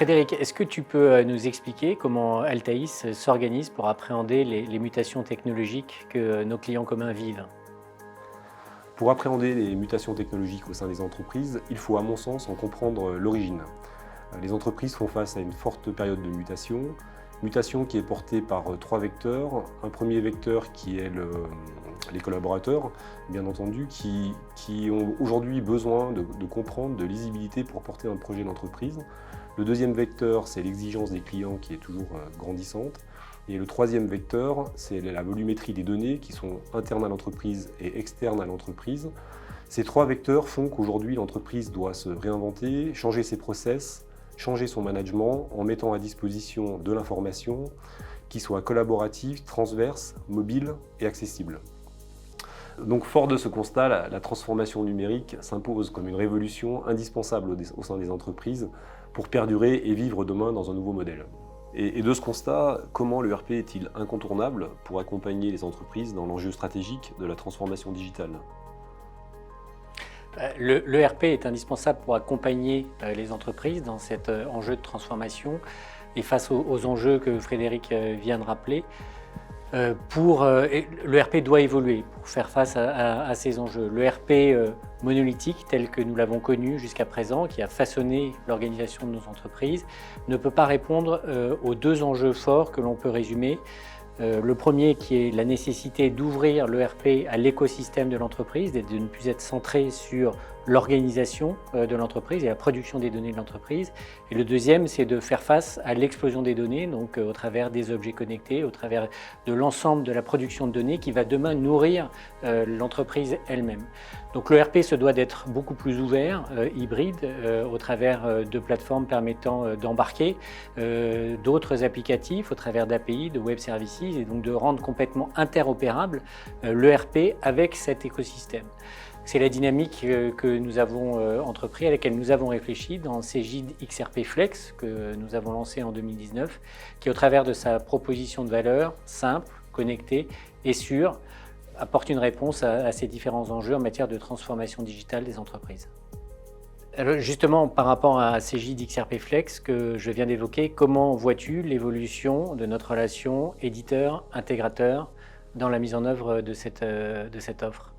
Frédéric, est-ce que tu peux nous expliquer comment Altaïs s'organise pour appréhender les mutations technologiques que nos clients communs vivent? Pour appréhender les mutations technologiques au sein des entreprises, il faut à mon sens en comprendre l'origine. Les entreprises font face à une forte période de mutation qui est portée par trois vecteurs. Un premier vecteur qui est les collaborateurs, bien entendu, qui ont aujourd'hui besoin de comprendre, de lisibilité pour porter un projet d'entreprise. Le deuxième vecteur, c'est l'exigence des clients qui est toujours grandissante. Et le troisième vecteur, c'est la volumétrie des données qui sont internes à l'entreprise et externes à l'entreprise. Ces trois vecteurs font qu'aujourd'hui, l'entreprise doit se réinventer, changer ses process, changer son management en mettant à disposition de l'information qui soit collaborative, transverse, mobile et accessible. Donc, fort de ce constat, la transformation numérique s'impose comme une révolution indispensable au sein des entreprises pour perdurer et vivre demain dans un nouveau modèle. Et de ce constat, comment l'ERP est-il incontournable pour accompagner les entreprises dans l'enjeu stratégique de la transformation digitale ? L'ERP est indispensable pour accompagner les entreprises dans cet enjeu de transformation et face aux enjeux que Frédéric vient de rappeler. L'ERP doit évoluer pour faire face à ces enjeux. L'ERP monolithique, tel que nous l'avons connu jusqu'à présent, qui a façonné l'organisation de nos entreprises, ne peut pas répondre aux deux enjeux forts que l'on peut résumer. Le premier qui est la nécessité d'ouvrir l'ERP à l'écosystème de l'entreprise, de ne plus être centré sur l'organisation de l'entreprise et la production des données de l'entreprise. Et le deuxième, c'est de faire face à l'explosion des données, donc au travers des objets connectés, au travers de l'ensemble de la production de données qui va demain nourrir l'entreprise elle-même. Donc l'ERP se doit d'être beaucoup plus ouvert, hybride, au travers de plateformes permettant d'embarquer d'autres applicatifs, au travers d'API, de web services, et donc de rendre complètement interopérable l'ERP avec cet écosystème. C'est la dynamique que nous avons entrepris, à laquelle nous avons réfléchi dans Cegid XRP Flex, que nous avons lancé en 2019, qui, au travers de sa proposition de valeur simple, connectée et sûre, apporte une réponse à ces différents enjeux en matière de transformation digitale des entreprises. Alors justement, par rapport à Cegid XRP Flex que je viens d'évoquer, comment vois-tu l'évolution de notre relation éditeur-intégrateur dans la mise en œuvre de cette offre ?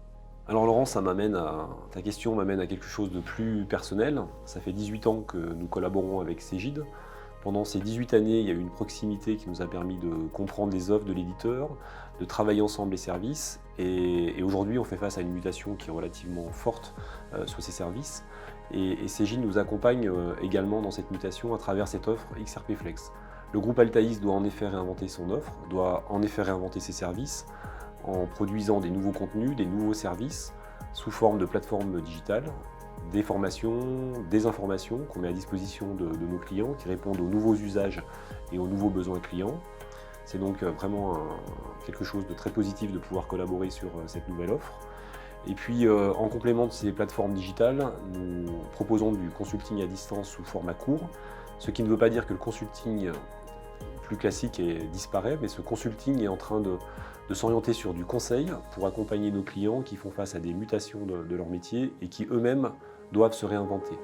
Alors Laurent, ta question m'amène à quelque chose de plus personnel. Ça fait 18 ans que nous collaborons avec Cegid. Pendant ces 18 années, il y a eu une proximité qui nous a permis de comprendre les offres de l'éditeur, de travailler ensemble les services. Et aujourd'hui, on fait face à une mutation qui est relativement forte sur ces services. Et Cegid nous accompagne également dans cette mutation à travers cette offre XRP Flex. Le groupe Altaïs doit en effet réinventer son offre, doit en effet réinventer ses services, en produisant des nouveaux contenus, des nouveaux services sous forme de plateformes digitales, des formations, des informations qu'on met à disposition de nos clients qui répondent aux nouveaux usages et aux nouveaux besoins clients. C'est donc vraiment quelque chose de très positif de pouvoir collaborer sur cette nouvelle offre. Et puis en complément de ces plateformes digitales, nous proposons du consulting à distance sous format court, ce qui ne veut pas dire que le consulting plus classique disparaît, mais ce consulting est en train de s'orienter sur du conseil pour accompagner nos clients qui font face à des mutations de leur métier et qui eux-mêmes doivent se réinventer.